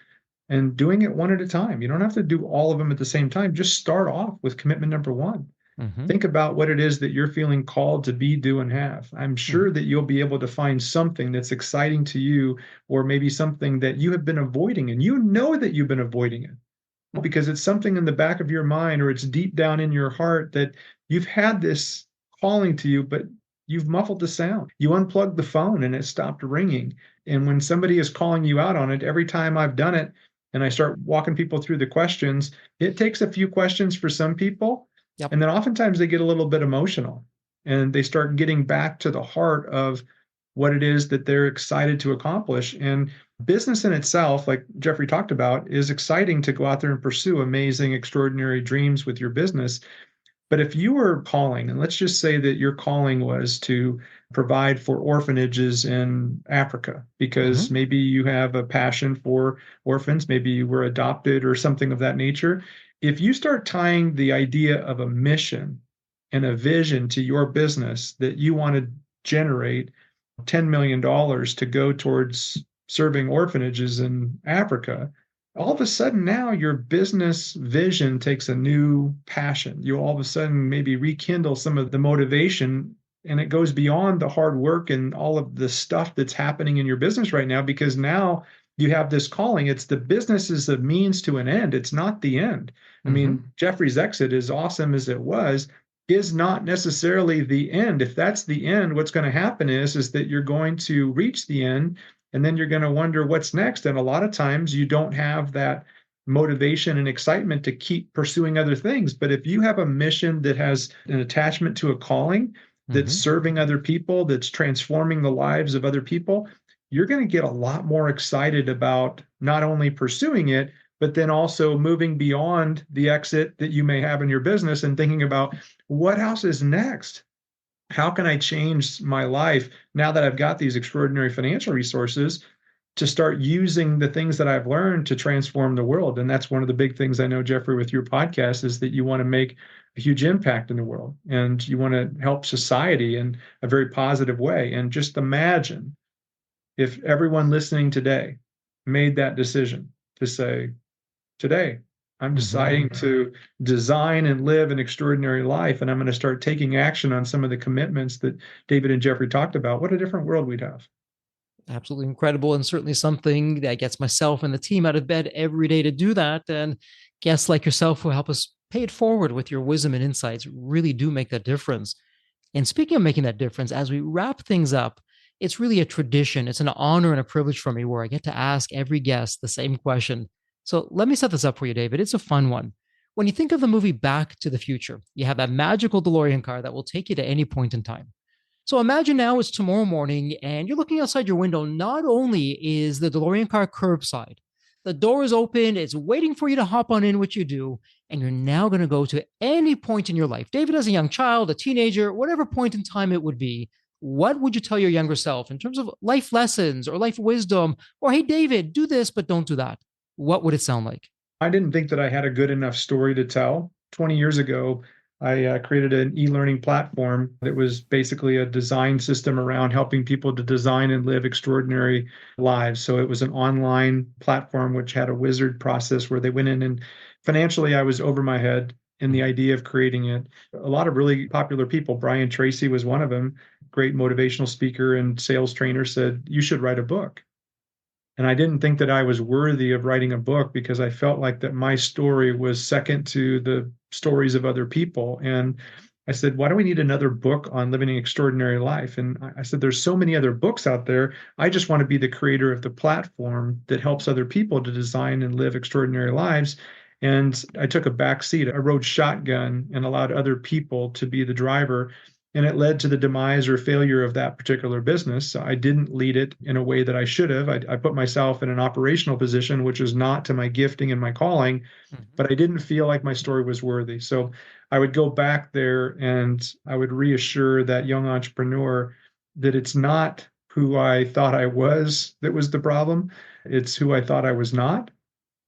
B: and doing it one at a time. You don't have to do all of them at the same time. Just start off with commitment number one.
A: Mm-hmm.
B: Think about what it is that you're feeling called to be, do, and have. I'm
A: Mm-hmm.
B: sure that you'll be able to find something that's exciting to you, or maybe something that you have been avoiding, and you know that you've been avoiding it because it's something in the back of your mind or it's deep down in your heart that you've had this calling to you, but you've muffled the sound. You unplugged the phone and it stopped ringing. And when somebody is calling you out on it, every time I've done it and I start walking people through the questions, it takes a few questions for some people.
A: Yep.
B: And then oftentimes they get a little bit emotional and they start getting back to the heart of what it is that they're excited to accomplish. And business in itself, like Jeffrey talked about, is exciting to go out there and pursue amazing, extraordinary dreams with your business. But if you were calling, and let's just say that your calling was to provide for orphanages in Africa,
A: Mm-hmm.
B: because maybe you have a passion for orphans, maybe you were adopted or something of that nature. If you start tying the idea of a mission and a vision to your business that you want to generate $10 million to go towards serving orphanages in Africa, all of a sudden now your business vision takes a new passion. You all of a sudden maybe rekindle some of the motivation, and it goes beyond the hard work and all of the stuff that's happening in your business right now, because now you have this calling. It's the business is a means to an end. It's not the end. I
A: Mm-hmm.
B: mean, Jeffrey's exit, as awesome as it was, is not necessarily the end. If that's the end, what's going to happen is that you're going to reach the end and then you're going to wonder what's next. And a lot of times you don't have that motivation and excitement to keep pursuing other things. But if you have a mission that has an attachment to a calling that's
A: Mm-hmm.
B: serving other people, that's transforming the lives of other people, you're going to get a lot more excited about not only pursuing it, but then also moving beyond the exit that you may have in your business and thinking about what else is next. how can I change my life now that I've got these extraordinary financial resources to start using the things that I've learned to transform the world? And that's one of the big things I know, Jeffrey, with your podcast is that you want to make a huge impact in the world and you want to help society in a very positive way. And just imagine if everyone listening today made that decision to say, today, I'm deciding to design and live an extraordinary life, and I'm going to start taking action on some of the commitments that David and Jeffrey talked about. What a different world we'd have.
A: Absolutely incredible, and certainly something that gets myself and the team out of bed every day to do that. And guests like yourself who help us pay it forward with your wisdom and insights really do make that difference. And speaking of making that difference, as we wrap things up, it's really a tradition. It's an honor and a privilege for me where I get to ask every guest the same question. So let me set this up for you, David. It's a fun one. When you think of the movie Back to the Future, you have that magical DeLorean car that will take you to any point in time. So imagine now it's tomorrow morning and you're looking outside your window. Not only is the DeLorean car curbside, the door is open, it's waiting for you to hop on in, which you do, and you're now going to go to any point in your life. David, as a young child, a teenager, whatever point in time it would be, what would you tell your younger self in terms of life lessons or life wisdom? Or, hey, David, do this, but don't do that. What would it sound like?
B: I didn't think that I had a good enough story to tell. 20 years ago, I created an e-learning platform that was basically a design system around helping people to design and live extraordinary lives. So it was an online platform which had a wizard process where they went in, and financially I was over my head in the idea of creating it. A lot of really popular people, Brian Tracy was one of them, great motivational speaker and sales trainer, said, "You should write a book." And I didn't think that I was worthy of writing a book because I felt like that my story was second to the stories of other people. And I said, why do we need another book on living an extraordinary life? And I said, there's so many other books out there. I just want to be the creator of the platform that helps other people to design and live extraordinary lives. And I took a back seat. I rode shotgun and allowed other people to be the driver. And it led to the demise or failure of that particular business. I didn't lead it in a way that I should have. I put myself in an operational position, which is not to my gifting and my calling, but I didn't feel like my story was worthy. So I would go back there and I would reassure that young entrepreneur that it's not who I thought I was that was the problem. It's who I thought I was not,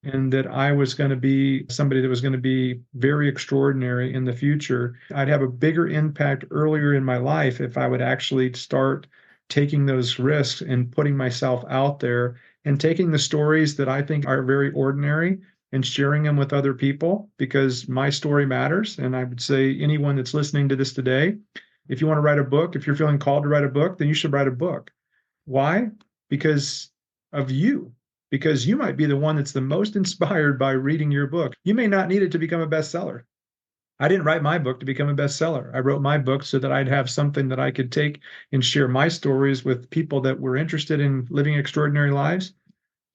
B: and that I was going to be somebody that was going to be very extraordinary in the future. I'd have a bigger impact earlier in my life if I would actually start taking those risks and putting myself out there and taking the stories that I think are very ordinary and sharing them with other people, because my story matters. And I would say anyone that's listening to this today, if you want to write a book, if you're feeling called to write a book, then you should write a book. Why? Because of you, because you might be the one that's the most inspired by reading your book. You may not need it to become a bestseller. I didn't write my book to become a bestseller. I wrote my book so that I'd have something that I could take and share my stories with people that were interested in living extraordinary lives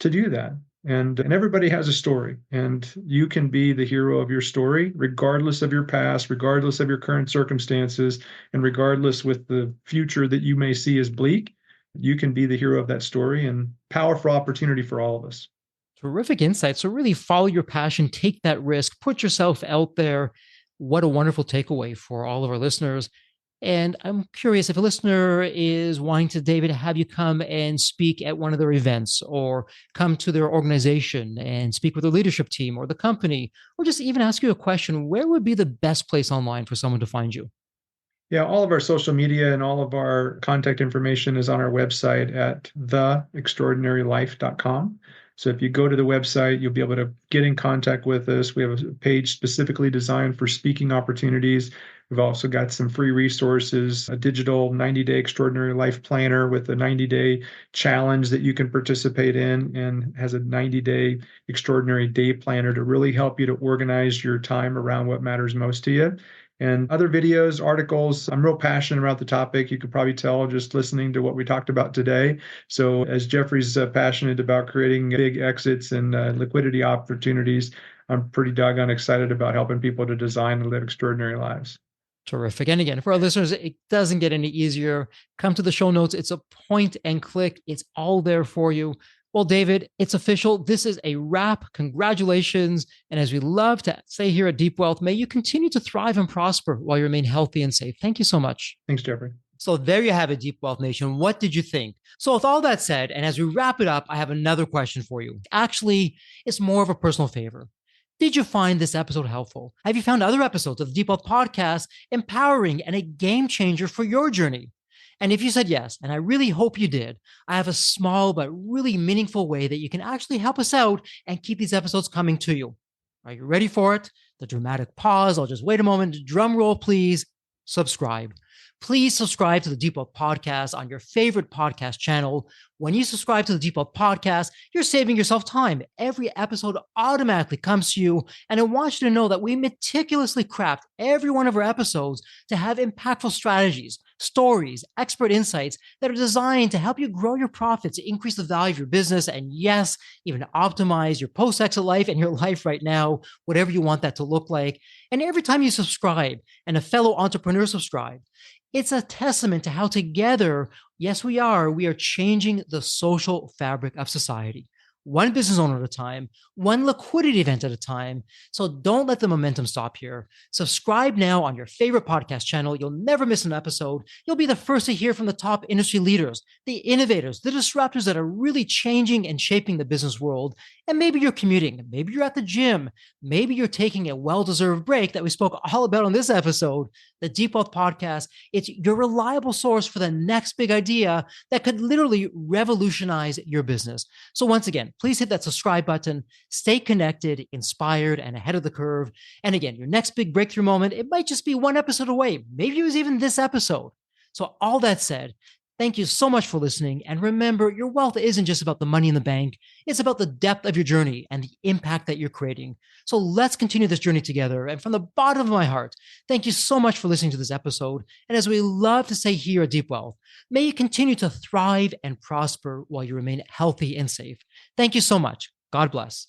B: to do that. And everybody has a story, and you can be the hero of your story, regardless of your past, regardless of your current circumstances, and regardless with the future that you may see as bleak. You can be the hero of that story, and powerful opportunity for all of us.
A: Terrific insight. So really follow your passion, take that risk, put yourself out there. What a wonderful takeaway for all of our listeners. And I'm curious if a listener is wanting to, David, have you come and speak at one of their events or come to their organization and speak with the leadership team or the company, or just even ask you a question, where would be the best place online for someone to find you?
B: Yeah, all of our social media and all of our contact information is on our website at theextraordinarylife.com. So if you go to the website, you'll be able to get in contact with us. We have a page specifically designed for speaking opportunities. We've also got some free resources, a digital 90-day extraordinary life planner with a 90-day challenge that you can participate in, and has a 90-day extraordinary day planner to really help you to organize your time around what matters most to you. And other videos, articles. I'm real passionate about the topic. You could probably tell just listening to what we talked about today. So as Jeffrey's passionate about creating big exits and liquidity opportunities, I'm pretty doggone excited about helping people to design and live extraordinary lives.
A: Terrific. And again, for our listeners, it doesn't get any easier. Come to the show notes. It's a point and click. It's all there for you. Well, David, it's official. This is a wrap. Congratulations. And as we love to say here at Deep Wealth, may you continue to thrive and prosper while you remain healthy and safe. Thank you so much.
B: Thanks, Jeffrey.
A: So there you have it, Deep Wealth Nation. What did you think? So with all that said, and as we wrap it up, I have another question for you. Actually, it's more of a personal favor. Did you find this episode helpful? Have you found other episodes of the Deep Wealth Podcast empowering and a game changer for your journey? And if you said yes, and I really hope you did, I have a small but really meaningful way that you can actually help us out and keep these episodes coming to you. Are you ready for it? The dramatic pause. I'll just wait a moment. Drum roll, please. Subscribe. Please subscribe to the Deep Wealth Podcast on your favorite podcast channel. When you subscribe to the Deep Wealth Podcast, you're saving yourself time. Every episode automatically comes to you. And I want you to know that we meticulously craft every one of our episodes to have impactful strategies, stories, expert insights that are designed to help you grow your profits, increase the value of your business, and yes, even optimize your post-exit life and your life right now, whatever you want that to look like. And every time you subscribe and a fellow entrepreneur subscribes, it's a testament to how together, yes, we are changing the social fabric of society. One business owner at a time, one liquidity event at a time. So don't let the momentum stop here. Subscribe now on your favorite podcast channel. You'll never miss an episode. You'll be the first to hear from the top industry leaders, the innovators, the disruptors that are really changing and shaping the business world. And maybe you're commuting, maybe you're at the gym, maybe you're taking a well-deserved break that we spoke all about on this episode. The Deep Wealth Podcast, it's your reliable source for the next big idea that could literally revolutionize your business. So once again, please hit that subscribe button, stay connected, inspired, and ahead of the curve. And again, your next big breakthrough moment, it might just be one episode away. Maybe it was even this episode. So all that said, thank you so much for listening. And remember, your wealth isn't just about the money in the bank. It's about the depth of your journey and the impact that you're creating. So let's continue this journey together. And from the bottom of my heart, thank you so much for listening to this episode. And as we love to say here at Deep Wealth, may you continue to thrive and prosper while you remain healthy and safe. Thank you so much. God bless.